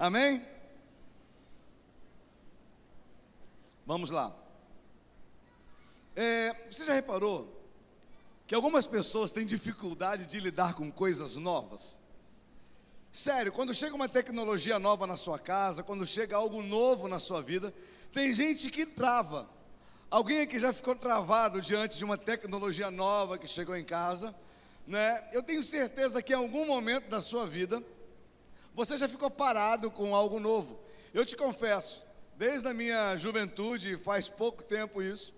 Amém? Vamos lá. Você já reparou que algumas pessoas têm dificuldade de lidar com coisas novas? Sério, quando chega uma tecnologia nova na sua casa, quando chega algo novo na sua vida, tem gente que trava. Alguém aqui já ficou travado diante de uma tecnologia nova que chegou em casa, né? Eu tenho certeza que em algum momento da sua vida, você já ficou parado com algo novo. Eu te confesso, desde a minha juventude, faz pouco tempo isso,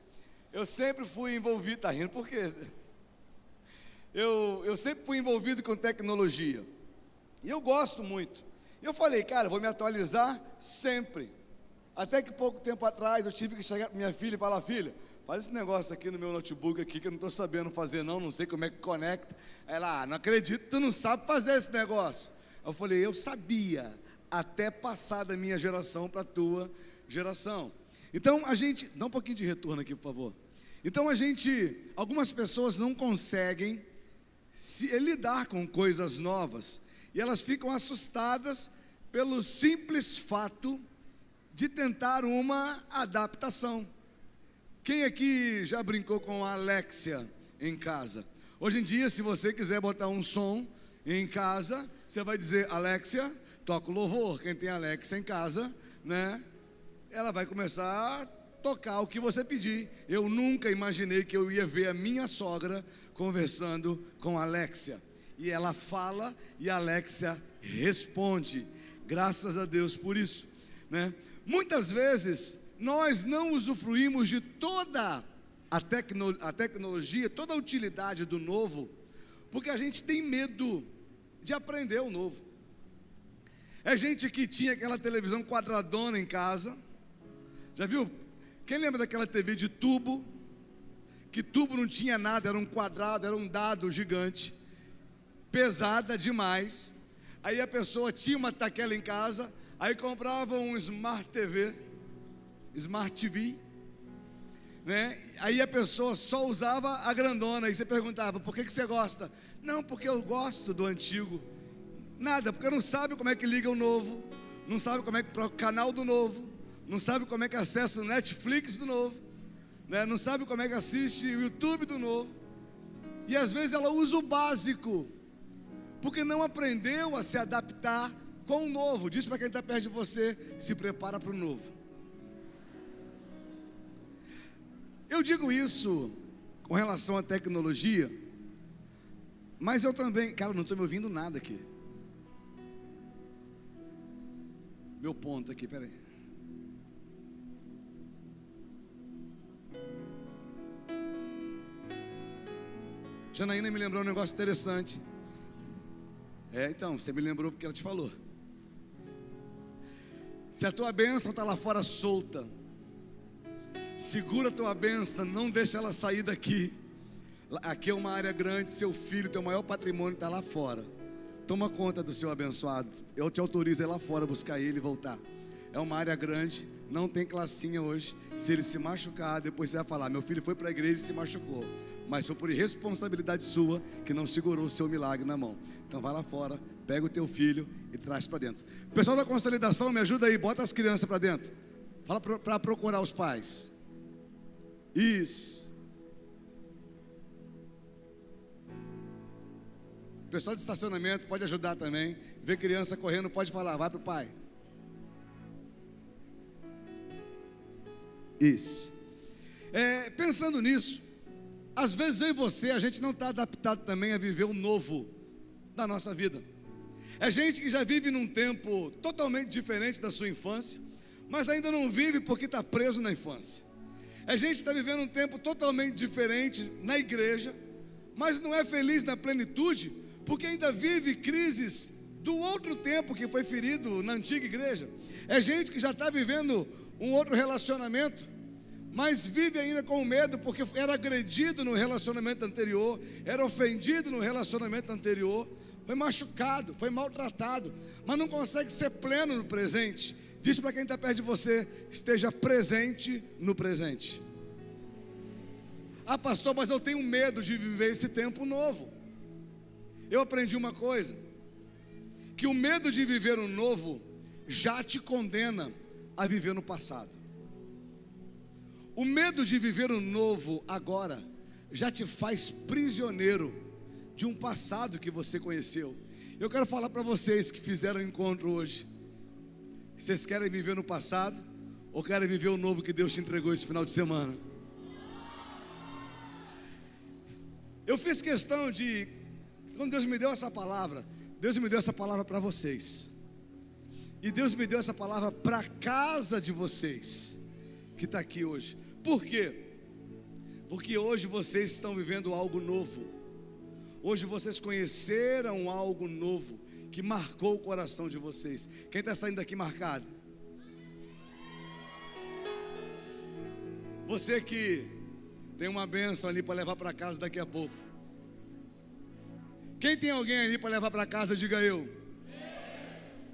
eu sempre fui envolvido, tá rindo por quê? Eu sempre fui envolvido com tecnologia, e eu gosto muito. Eu falei, cara, eu vou me atualizar sempre. Até que pouco tempo atrás, eu tive que chegar para minha filha e falar, filha, faz esse negócio aqui no meu notebook aqui, que eu não estou sabendo fazer não sei como é que conecta. Ela, não acredito, tu não sabe fazer esse negócio. Eu falei, eu sabia, até passar da minha geração para a tua geração. Então a gente, dá um pouquinho de retorno aqui, por favor. Então algumas pessoas não conseguem lidar com coisas novas, e elas ficam assustadas pelo simples fato de tentar uma adaptação. Quem aqui já brincou com a Alexia em casa? Hoje em dia, se você quiser botar um som em casa, você vai dizer, Alexia, toca o louvor. Quem tem Alexia em casa, né? Ela vai começar a tocar o que você pedir. Eu nunca imaginei que eu ia ver a minha sogra conversando com a Alexia. E ela fala e a Alexia responde. Graças a Deus por isso, né? Muitas vezes nós não usufruímos de toda a tecnologia, toda a utilidade do novo, porque a gente tem medo de aprender o novo. É gente que tinha aquela televisão quadradona em casa, já viu? Quem lembra daquela TV de tubo? Que tubo não tinha nada, era um quadrado, era um dado gigante, pesada demais. Aí a pessoa tinha uma daquela em casa, aí comprava um Smart TV, né? Aí a pessoa só usava a grandona, e você perguntava, por que você gosta? Não, porque eu gosto do antigo. Nada, porque não sabe como é que liga o novo, não sabe como é que troca o canal do novo, não sabe como é que acessa o Netflix do novo, né? Não sabe como é que assiste o YouTube do novo. E às vezes ela usa o básico, porque não aprendeu a se adaptar com o novo. Diz para quem está perto de você, se prepara para o novo. Eu digo isso com relação à tecnologia, mas eu também, cara, não estou me ouvindo nada aqui. Meu ponto aqui, peraí. Janaína me lembrou um negócio interessante. Então, você me lembrou porque ela te falou. Se a tua bênção está lá fora solta, segura a tua bênção, não deixa ela sair daqui. Aqui é uma área grande, seu filho, teu maior patrimônio está lá fora. Toma conta do seu abençoado. Eu te autorizo a ir lá fora buscar ele e voltar. É uma área grande, não tem classinha hoje. Se ele se machucar, depois você vai falar, meu filho foi para a igreja e se machucou, mas foi por irresponsabilidade sua que não segurou o seu milagre na mão. Então vai lá fora, pega o teu filho e traz para dentro. O pessoal da consolidação, me ajuda aí, bota as crianças para dentro. Fala para procurar os pais. Isso. O pessoal de estacionamento pode ajudar também. Vê criança correndo, pode falar, vai para o pai. Isso. Pensando nisso, às vezes eu e você, a gente não está adaptado também a viver o novo da nossa vida. É gente que já vive num tempo totalmente diferente da sua infância, mas ainda não vive porque está preso na infância. É gente que está vivendo um tempo totalmente diferente na igreja, mas não é feliz na plenitude, porque ainda vive crises do outro tempo que foi ferido na antiga igreja. É gente que já está vivendo um outro relacionamento, mas vive ainda com medo, porque era agredido no relacionamento anterior, era ofendido no relacionamento anterior, foi machucado, foi maltratado, mas não consegue ser pleno no presente. Diz para quem está perto de você, esteja presente no presente. Ah, pastor, mas eu tenho medo de viver esse tempo novo. Eu aprendi uma coisa, que o medo de viver o novo já te condena a viver no passado. O medo de viver o novo agora já te faz prisioneiro de um passado que você conheceu. Eu quero falar para vocês que fizeram o encontro hoje. Vocês querem viver no passado ou querem viver o novo que Deus te entregou esse final de semana? Eu fiz questão de, quando Deus me deu essa palavra, Deus me deu essa palavra para vocês. E Deus me deu essa palavra para a casa de vocês, que está aqui hoje. Por quê? Porque hoje vocês estão vivendo algo novo. Hoje vocês conheceram algo novo que marcou o coração de vocês. Quem está saindo daqui marcado? Você que tem uma bênção ali para levar para casa daqui a pouco. Quem tem alguém ali para levar para casa, diga eu.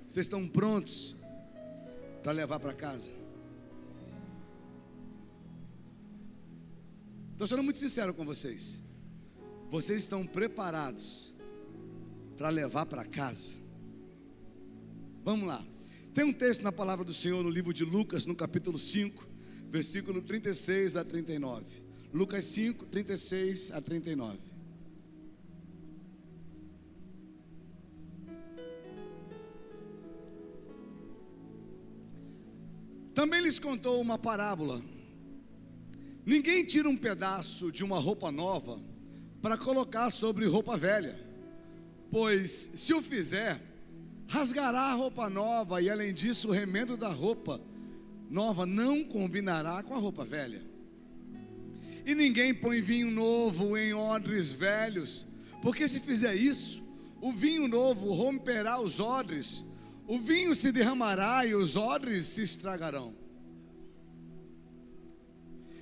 Vocês estão prontos para levar para casa? Estou sendo muito sincero com vocês. Vocês estão preparados para levar para casa? Vamos lá. Tem um texto na palavra do Senhor no livro de Lucas, no capítulo 5, versículo 36 a 39. Lucas 5, 36 a 39. Também lhes contou uma parábola. Ninguém tira um pedaço de uma roupa nova para colocar sobre roupa velha, pois se o fizer, rasgará a roupa nova, e além disso o remendo da roupa nova não combinará com a roupa velha. E ninguém põe vinho novo em odres velhos, porque se fizer isso, o vinho novo romperá os odres, o vinho se derramará e os odres se estragarão.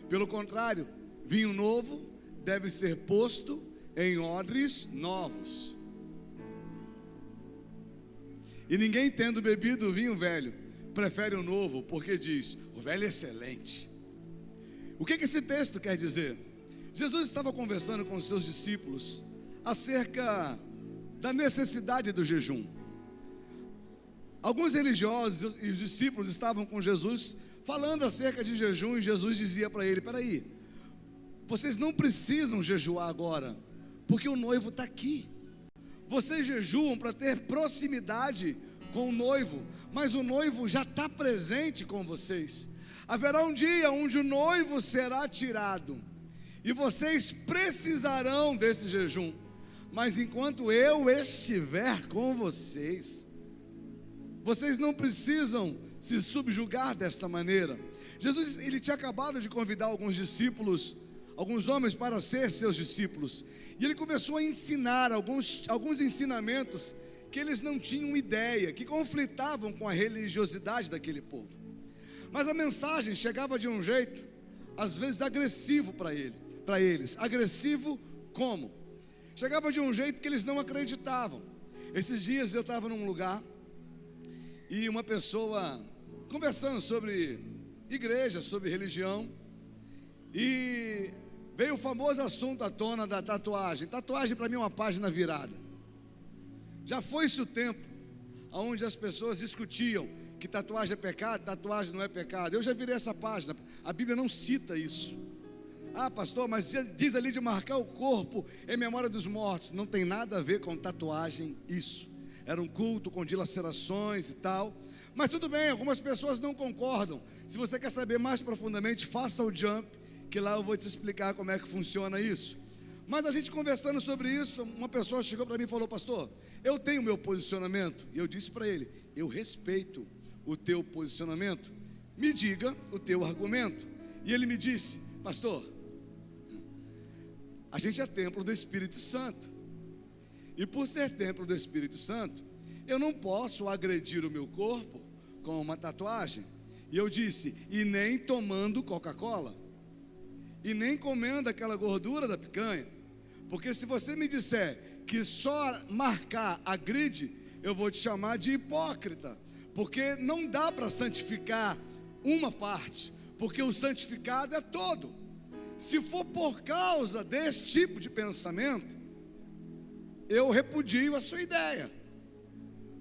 Pelo contrário, vinho novo deve ser posto em odres novos. E ninguém, tendo bebido o vinho velho, prefere o novo, porque diz: o velho é excelente. O que esse texto quer dizer? Jesus estava conversando com os seus discípulos acerca da necessidade do jejum. Alguns religiosos e os discípulos estavam com Jesus falando acerca de jejum, e Jesus dizia para ele: peraí, vocês não precisam jejuar agora, porque o noivo está aqui. Vocês jejuam para ter proximidade com o noivo, mas o noivo já está presente com vocês. Haverá um dia onde o noivo será tirado, e vocês precisarão desse jejum. Mas enquanto eu estiver com vocês, vocês não precisam se subjugar desta maneira. Jesus, ele tinha acabado de convidar alguns discípulos, alguns homens, para ser seus discípulos, e ele começou a ensinar alguns ensinamentos que eles não tinham ideia, que conflitavam com a religiosidade daquele povo. Mas a mensagem chegava de um jeito, às vezes agressivo para eles. Agressivo como? Chegava de um jeito que eles não acreditavam. Esses dias eu estava num lugar e uma pessoa conversando sobre igreja, sobre religião, e veio o famoso assunto à tona da tatuagem. Tatuagem para mim é uma página virada. Já foi-se o tempo onde as pessoas discutiam que tatuagem é pecado, tatuagem não é pecado. Eu já virei essa página, a Bíblia não cita isso. Ah, pastor, mas diz ali de marcar o corpo em memória dos mortos. Não tem nada a ver com tatuagem isso. Era um culto com dilacerações e tal. Mas tudo bem, algumas pessoas não concordam. Se você quer saber mais profundamente, faça o jump, que lá eu vou te explicar como é que funciona isso. Mas a gente conversando sobre isso, uma pessoa chegou para mim e falou: pastor, eu tenho meu posicionamento. E eu disse para ele: eu respeito o teu posicionamento, me diga o teu argumento. E ele me disse: pastor, a gente é templo do Espírito Santo, e por ser templo do Espírito Santo, eu não posso agredir o meu corpo com uma tatuagem. E eu disse: e nem tomando Coca-Cola, e nem comendo aquela gordura da picanha, porque se você me disser que só marcar agride, eu vou te chamar de hipócrita, porque não dá para santificar uma parte, porque o santificado é todo. Se for por causa desse tipo de pensamento, eu repudio a sua ideia.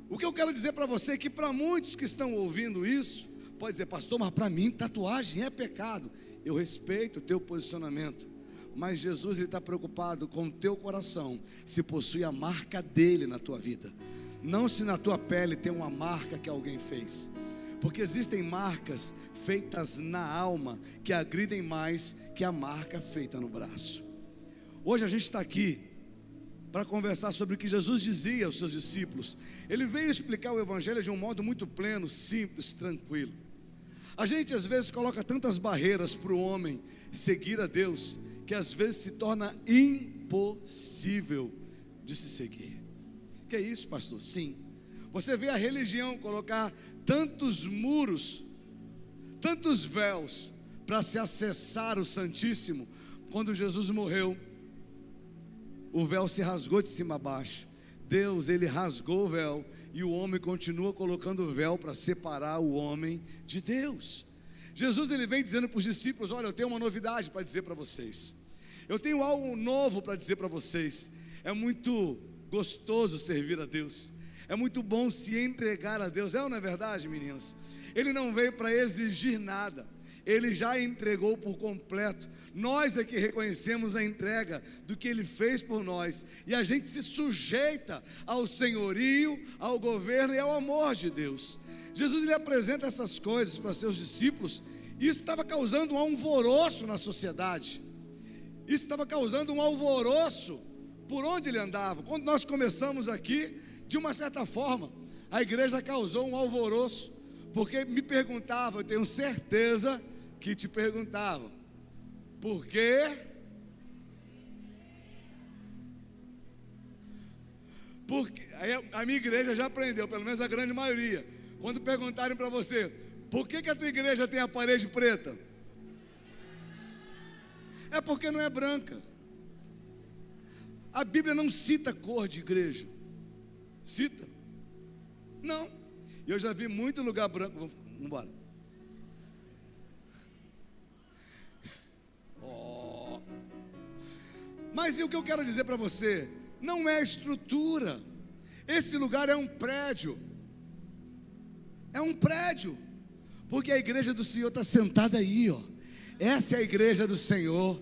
O que eu quero dizer para você é que para muitos que estão ouvindo isso, pode dizer, pastor, mas para mim tatuagem é pecado. Eu respeito o teu posicionamento, mas Jesus está preocupado com o teu coração, se possui a marca dele na tua vida, não se na tua pele tem uma marca que alguém fez, porque existem marcas feitas na alma que agridem mais que a marca feita no braço. Hoje a gente está aqui para conversar sobre o que Jesus dizia aos seus discípulos. Ele veio explicar o evangelho de um modo muito pleno, simples, tranquilo. A gente às vezes coloca tantas barreiras para o homem seguir a Deus, que às vezes se torna impossível de se seguir. Que é isso, pastor? Sim. Você vê a religião colocar tantos muros, tantos véus para se acessar o Santíssimo. Quando Jesus morreu, o véu se rasgou de cima a baixo. Deus, ele rasgou o véu, e o homem continua colocando o véu para separar o homem de Deus. Jesus, ele vem dizendo para os discípulos: olha, eu tenho uma novidade para dizer para vocês, eu tenho algo novo para dizer para vocês. É muito gostoso servir a Deus, é muito bom se entregar a Deus. É ou não é verdade, meninas? Ele não veio para exigir nada, ele já entregou por completo. Nós é que reconhecemos a entrega do que ele fez por nós, e a gente se sujeita ao senhorio, ao governo e ao amor de Deus. Jesus, ele apresenta essas coisas para seus discípulos, e isso estava causando um alvoroço na sociedade, isso estava causando um alvoroço por onde ele andava. Quando nós começamos aqui, de uma certa forma, a igreja causou um alvoroço, porque me perguntavam, eu tenho certeza que te perguntavam, por quê? Porque a minha igreja já aprendeu, pelo menos a grande maioria, quando perguntarem para você, por que a tua igreja tem a parede preta? É porque não é branca. A Bíblia não cita cor de igreja. Cita? Não. E eu já vi muito lugar branco. Vamos embora. Oh. Mas e o que eu quero dizer para você? Não é estrutura. Esse lugar é um prédio. É um prédio. Porque a igreja do Senhor está sentada aí, ó. Essa é a igreja do Senhor.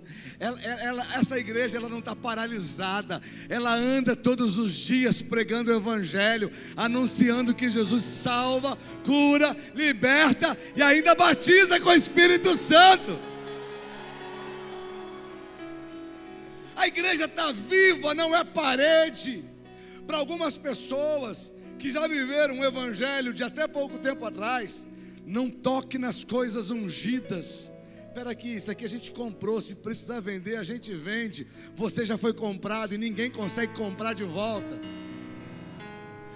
Essa igreja, ela não está paralisada. Ela anda todos os dias pregando o evangelho, anunciando que Jesus salva, cura, liberta e ainda batiza com o Espírito Santo. A igreja está viva, não é parede. Para algumas pessoas que já viveram um evangelho de até pouco tempo atrás, não toque nas coisas ungidas. Espera aqui, isso aqui a gente comprou, se precisar vender a gente vende. Você já foi comprado e ninguém consegue comprar de volta.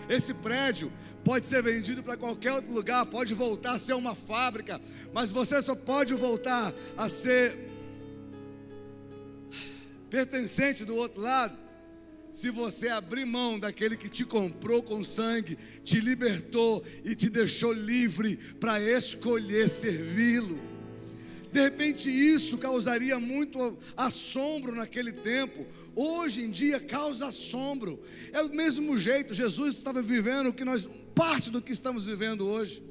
Esse prédio pode ser vendido para qualquer outro lugar, pode voltar a ser uma fábrica, mas você só pode voltar a ser pertencente do outro lado se você abrir mão daquele que te comprou com sangue, te libertou e te deixou livre para escolher servi-lo. De repente isso causaria muito assombro naquele tempo. Hoje em dia causa assombro. É do mesmo jeito, Jesus estava vivendo parte do que estamos vivendo hoje.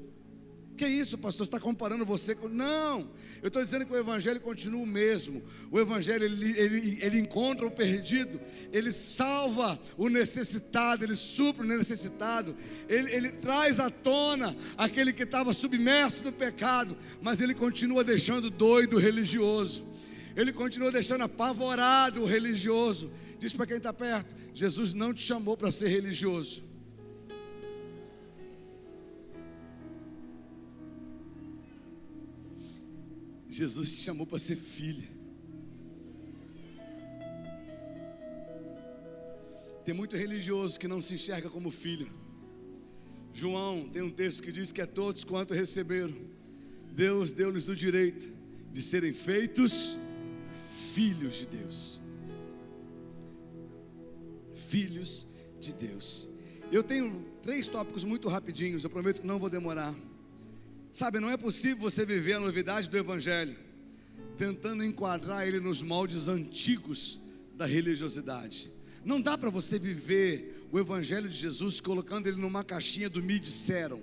Que isso, pastor? Você está comparando você com... Não, eu estou dizendo que o evangelho continua o mesmo. O evangelho, ele encontra o perdido, ele salva o necessitado, ele supre o necessitado, ele traz à tona aquele que estava submerso no pecado, mas ele continua deixando doido o religioso, ele continua deixando apavorado o religioso. Diz para quem está perto: Jesus não te chamou para ser religioso. Jesus te chamou para ser filha. Tem muito religioso que não se enxerga como filho. João tem um texto que diz que a todos quanto receberam, Deus deu-lhes o direito de serem feitos filhos de Deus. Filhos de Deus. Eu tenho 3 tópicos muito rapidinhos, eu prometo que não vou demorar. Sabe, não é possível você viver a novidade do evangelho tentando enquadrar ele nos moldes antigos da religiosidade. Não dá para você viver o Evangelho de Jesus colocando ele numa caixinha do me disseram.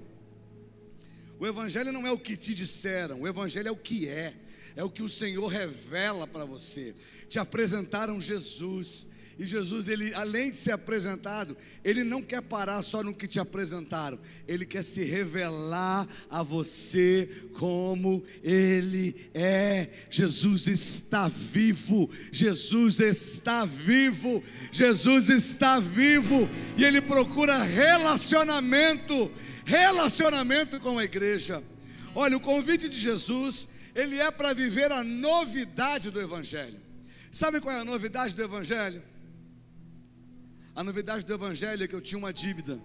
O Evangelho não é o que te disseram, o Evangelho é o que é o que o Senhor revela para você. Te apresentaram Jesus, e Jesus, ele, além de ser apresentado, ele não quer parar só no que te apresentaram, ele quer se revelar a você como ele é. Jesus está vivo, Jesus está vivo, Jesus está vivo, e ele procura relacionamento com a igreja. Olha, o convite de Jesus, ele é para viver a novidade do Evangelho. Sabe qual é a novidade do Evangelho? A novidade do Evangelho é que eu tinha uma dívida.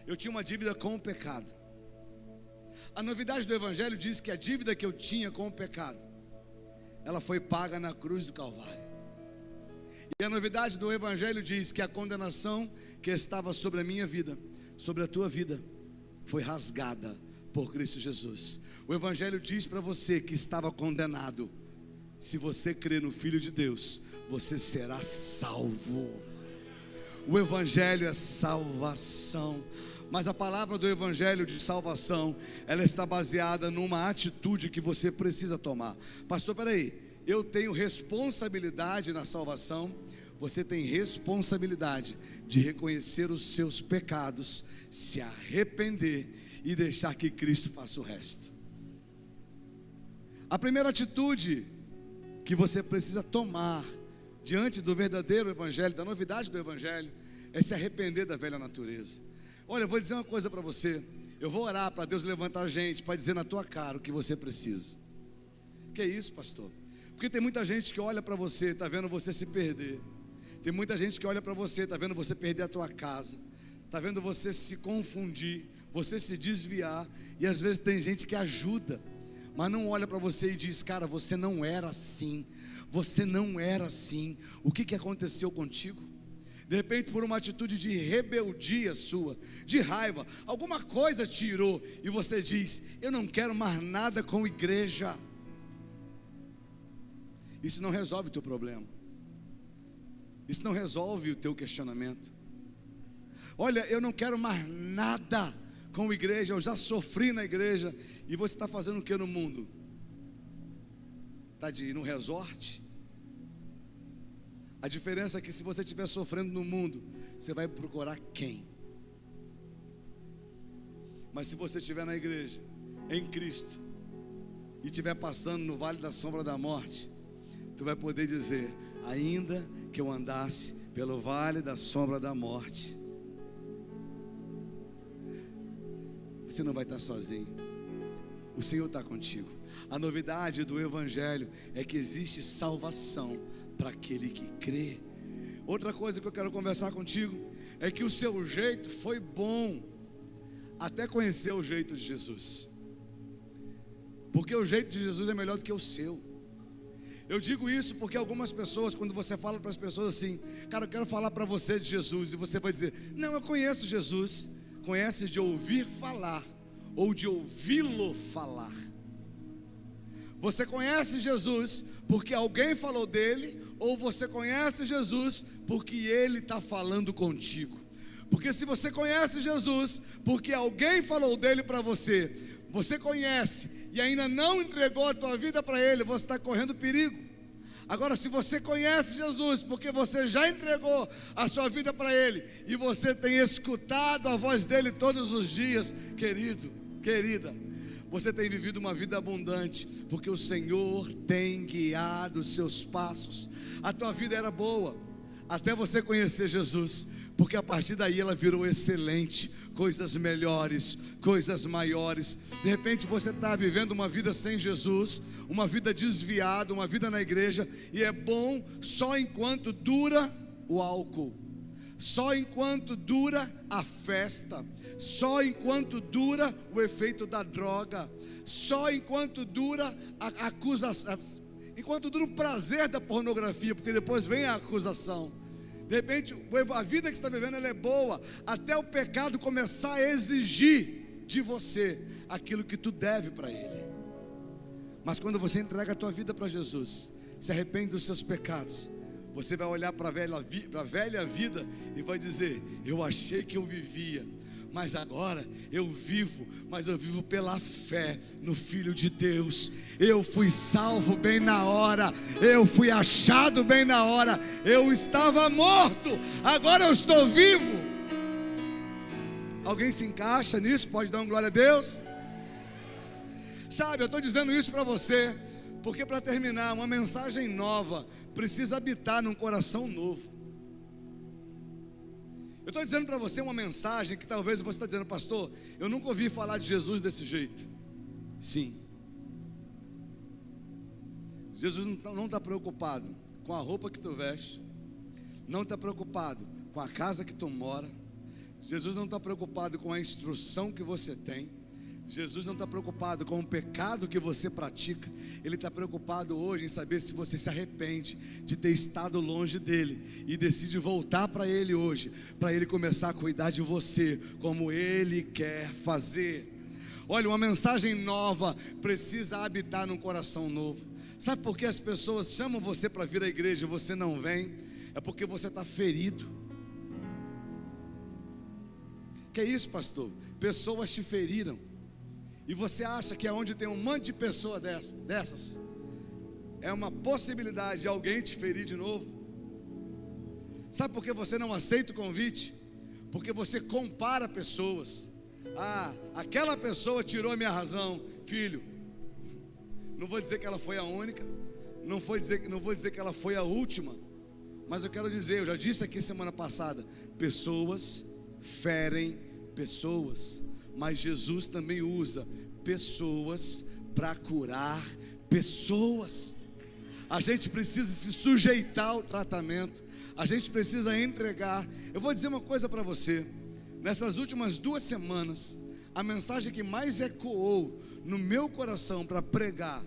Eu tinha uma dívida com o pecado. A novidade do Evangelho diz que a dívida que eu tinha com o pecado, ela foi paga na cruz do Calvário. E a novidade do Evangelho diz que a condenação que estava sobre a minha vida, sobre a tua vida, foi rasgada por Cristo Jesus. O Evangelho diz para você que estava condenado. Se você crer no Filho de Deus, você será salvo. O Evangelho é salvação. Mas a palavra do Evangelho de salvação, ela está baseada numa atitude que você precisa tomar. Pastor, peraí, eu tenho responsabilidade na salvação. Você tem responsabilidade de reconhecer os seus pecados, se arrepender e deixar que Cristo faça o resto. A primeira atitude que você precisa tomar diante do verdadeiro Evangelho, da novidade do Evangelho, é se arrepender da velha natureza. Olha, eu vou dizer uma coisa para você. Eu vou orar para Deus levantar a gente para dizer na tua cara o que você precisa. Que é isso, pastor? Porque tem muita gente que olha para você, está vendo você se perder. Tem muita gente que olha para você, está vendo você perder a tua casa, está vendo você se confundir, você se desviar. E às vezes tem gente que ajuda, mas não olha para você e diz: cara, você não era assim. Você não era assim. O que aconteceu contigo? De repente, por uma atitude de rebeldia sua, de raiva, alguma coisa tirou, e você diz: eu não quero mais nada com igreja. Isso não resolve o teu problema. Isso não resolve o teu questionamento. Olha, eu não quero mais nada com igreja, eu já sofri na igreja. E você está fazendo o que no mundo? Está de ir no resort? A diferença é que se você estiver sofrendo no mundo, você vai procurar quem? Mas se você estiver na igreja, em Cristo, e estiver passando no vale da sombra da morte, tu vai poder dizer: ainda que eu andasse pelo vale da sombra da morte, você não vai estar sozinho. O Senhor está contigo. A novidade do Evangelho é que existe salvação para aquele que crê. Outra coisa que eu quero conversar contigo é que o seu jeito foi bom até conhecer o jeito de Jesus, porque o jeito de Jesus é melhor do que o seu. Eu digo isso porque algumas pessoas, quando você fala para as pessoas assim: cara, eu quero falar para você de Jesus, e você vai dizer: não, eu conheço Jesus. Conhece de ouvir falar ou de ouvi-lo falar. Você conhece Jesus porque alguém falou dele, ou você conhece Jesus porque ele está falando contigo? Porque se você conhece Jesus porque alguém falou dele para você, você conhece e ainda não entregou a tua vida para ele, você está correndo perigo. Agora, se você conhece Jesus porque você já entregou a sua vida para ele, e você tem escutado a voz dele todos os dias, querido, querida, você tem vivido uma vida abundante, porque o Senhor tem guiado os seus passos. A tua vida era boa até você conhecer Jesus, porque a partir daí ela virou excelente, coisas melhores, coisas maiores. De repente você está vivendo uma vida sem Jesus, uma vida desviada, uma vida na igreja, e é bom só enquanto dura o álcool, só enquanto dura a festa, só enquanto dura o efeito da droga, só enquanto dura a acusação, enquanto dura o prazer da pornografia, porque depois vem a acusação. De repente a vida que você está vivendo, ela é boa até o pecado começar a exigir de você aquilo que tu deve para ele. Mas quando você entrega a tua vida para Jesus, se arrepende dos seus pecados, Você vai olhar para a velha vida e vai dizer: eu achei que eu vivia, mas agora eu vivo, mas eu vivo pela fé no Filho de Deus. Eu fui salvo bem na hora, eu fui achado bem na hora. Eu estava morto, agora eu estou vivo. Alguém se encaixa nisso? Pode dar uma glória a Deus? Sabe, eu estou dizendo isso para você, porque para terminar, uma mensagem nova precisa habitar num coração novo. Eu estou dizendo para você uma mensagem que talvez você está dizendo: pastor, eu nunca ouvi falar de Jesus desse jeito. Sim. Jesus não está preocupado com a roupa que tu veste, não está preocupado com a casa que tu mora, Jesus não está preocupado com a instrução que você tem, Jesus não está preocupado com o pecado que você pratica. Ele está preocupado hoje em saber se você se arrepende de ter estado longe dele e decide voltar para ele hoje, para ele começar a cuidar de você como ele quer fazer. Olha, uma mensagem nova precisa habitar num coração novo. Sabe por que as pessoas chamam você para vir à igreja e você não vem? É porque você está ferido. Que é isso, pastor? Pessoas te feriram. E você acha que aonde tem um monte de pessoa dessas, é uma possibilidade de alguém te ferir de novo? Sabe por que você não aceita o convite? Porque você compara pessoas. Ah, aquela pessoa tirou a minha razão. Filho, não vou dizer que ela foi a única, não vou dizer que ela foi a última, mas eu quero dizer, eu já disse aqui semana passada, pessoas ferem pessoas, mas Jesus também usa pessoas para curar pessoas. A gente precisa se sujeitar ao tratamento, a gente precisa entregar. Eu vou dizer uma coisa para você: nessas últimas 2 semanas, a mensagem que mais ecoou no meu coração para pregar,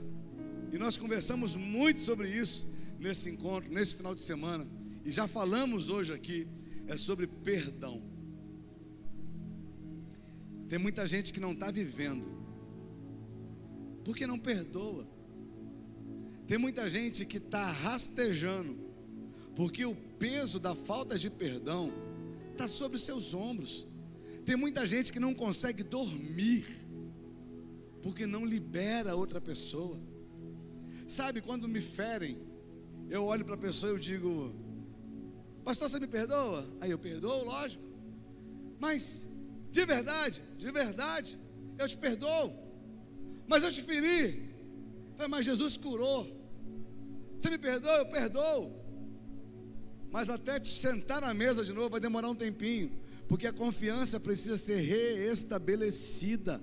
e nós conversamos muito sobre isso nesse encontro, nesse final de semana, e já falamos hoje aqui, é sobre perdão. Tem muita gente que não está vivendo, porque não perdoa. Tem muita gente que está rastejando, porque o peso da falta de perdão está sobre seus ombros. Tem muita gente que não consegue dormir, porque não libera outra pessoa. Sabe, quando me ferem, eu olho para a pessoa e eu digo: pastor, você me perdoa? Aí eu perdoo, lógico. Mas de verdade, eu te perdoo. Mas eu te feri. Mas Jesus curou. Você me perdoa? Eu perdoo. Mas até te sentar na mesa de novo vai demorar um tempinho, porque a confiança precisa ser reestabelecida.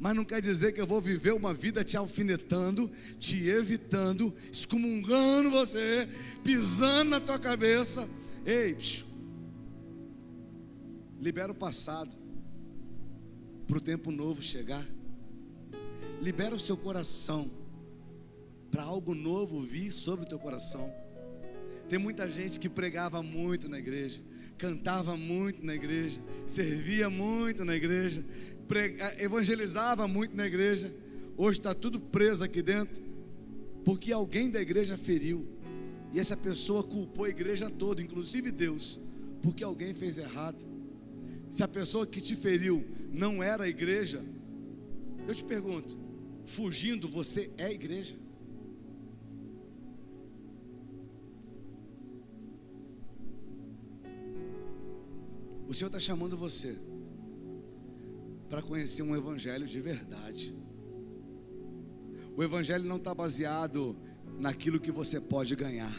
Mas não quer dizer que eu vou viver uma vida te alfinetando, te evitando, excomungando você, pisando na tua cabeça. Ei, libera o passado para o tempo novo chegar. Libera o seu coração para algo novo vir sobre o teu coração. Tem muita gente que pregava muito na igreja, cantava muito na igreja, servia muito na igreja, evangelizava muito na igreja. Hoje está tudo preso aqui dentro, porque alguém da igreja feriu, e essa pessoa culpou a igreja toda, inclusive Deus, porque alguém fez errado. Se a pessoa que te feriu não era a igreja, eu te pergunto, fugindo, você é a igreja? O Senhor está chamando você para conhecer um evangelho de verdade. O evangelho não está baseado naquilo que você pode ganhar.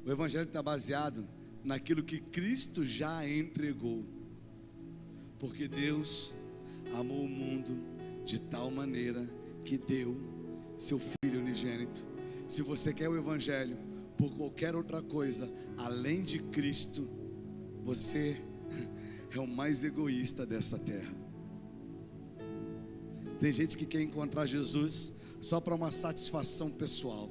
O evangelho está baseado naquilo que Cristo já entregou. Porque Deus amou o mundo de tal maneira que deu seu Filho unigênito. Se você quer o evangelho por qualquer outra coisa além de Cristo, você é o mais egoísta desta terra. Tem gente que quer encontrar Jesus só para uma satisfação pessoal.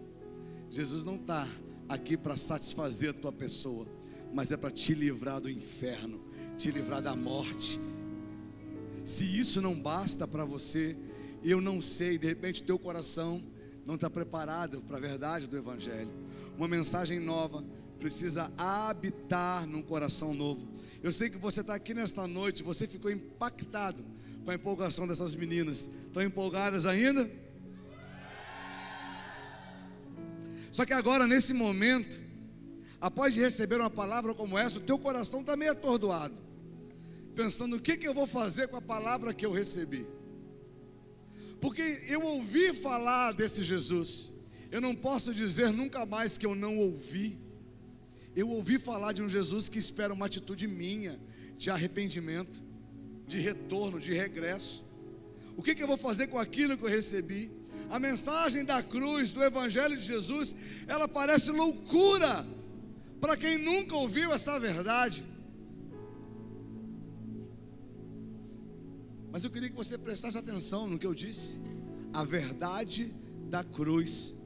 Jesus não está aqui para satisfazer a tua pessoa, mas é para te livrar do inferno, te livrar da morte. Se isso não basta para você, eu não sei, de repente teu coração não está preparado para a verdade do Evangelho. Uma mensagem nova precisa habitar num coração novo. Eu sei que você está aqui nesta noite, você ficou impactado com a empolgação dessas meninas. Estão empolgadas ainda? Só que agora, nesse momento, após de receber uma palavra como essa, o teu coração está meio atordoado, pensando: o que eu vou fazer com a palavra que eu recebi? Porque eu ouvi falar desse Jesus, eu não posso dizer nunca mais que eu não ouvi. Eu ouvi falar de um Jesus que espera uma atitude minha, de arrependimento, de retorno, de regresso. O que eu vou fazer com aquilo que eu recebi? A mensagem da cruz, do Evangelho de Jesus, ela parece loucura para quem nunca ouviu essa verdade. Mas eu queria que você prestasse atenção no que eu disse. A verdade da cruz.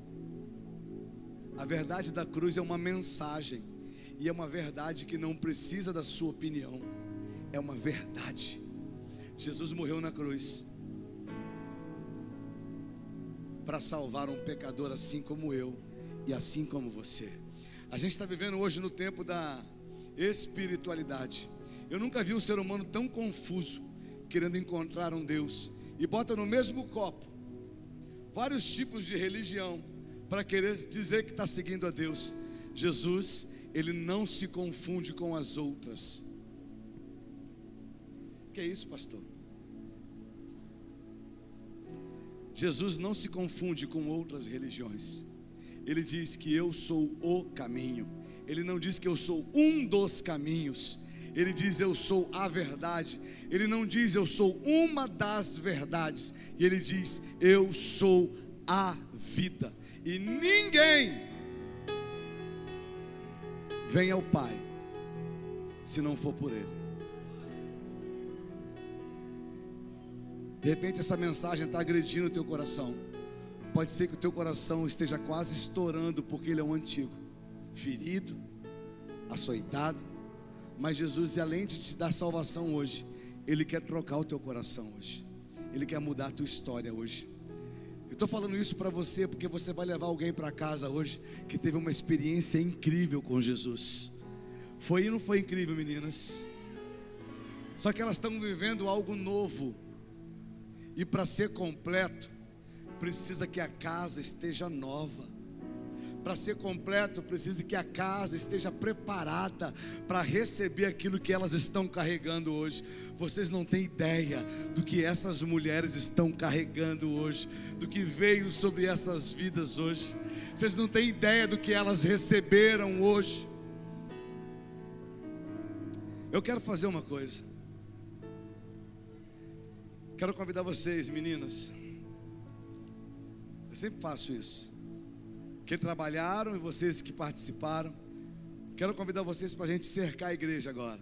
A verdade da cruz é uma mensagem. E é uma verdade que não precisa da sua opinião. É uma verdade. Jesus morreu na cruz para salvar um pecador assim como eu e assim como você. A gente está vivendo hoje no tempo da espiritualidade. Eu nunca vi um ser humano tão confuso, querendo encontrar um Deus, e bota no mesmo copo vários tipos de religião para querer dizer que está seguindo a Deus. Jesus, ele não se confunde com as outras. Que é isso, pastor? Jesus não se confunde com outras religiões. Ele diz que eu sou o caminho. Ele não diz que eu sou um dos caminhos. Ele diz eu sou a verdade. Ele não diz eu sou uma das verdades. E ele diz eu sou a vida. E ninguém vem ao Pai se não for por Ele. De repente essa mensagem está agredindo o teu coração. Pode ser que o teu coração esteja quase estourando, porque ele é um antigo, ferido, açoitado. Mas Jesus, além de te dar salvação hoje, Ele quer trocar o teu coração hoje. Ele quer mudar a tua história hoje. Eu estou falando isso para você porque você vai levar alguém para casa hoje que teve uma experiência incrível com Jesus. Foi e não foi incrível, meninas? Só que elas estão vivendo algo novo. E para ser completo, precisa que a casa esteja nova. Para ser completo, precisa que a casa esteja preparada para receber aquilo que elas estão carregando hoje. Vocês não têm ideia do que essas mulheres estão carregando hoje, do que veio sobre essas vidas hoje. Vocês não têm ideia do que elas receberam hoje. Eu quero fazer uma coisa. Quero convidar vocês, meninas. Eu sempre faço isso. Que trabalharam e vocês que participaram. Quero convidar vocês para a gente cercar a igreja agora.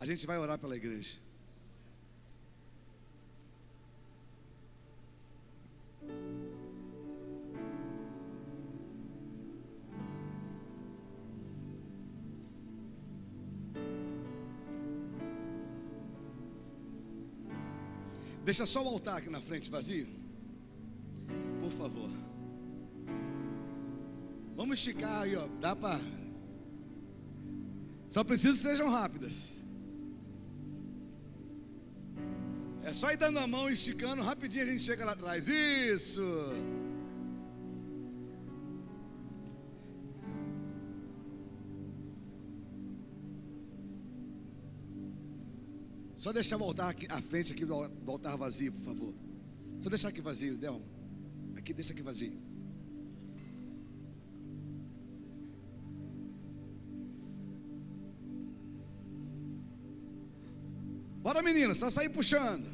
A gente vai orar pela igreja. Deixa só o altar aqui na frente vazio, por favor. Vamos esticar aí, ó. Dá para. Só preciso que sejam rápidas. É só ir dando a mão e esticando, rapidinho a gente chega lá atrás. Isso. Só deixar o altar aqui, a frente aqui do altar vazio, por favor. Só deixar aqui vazio, Delma. Aqui, deixa aqui vazio. Bora, menina, só sair puxando.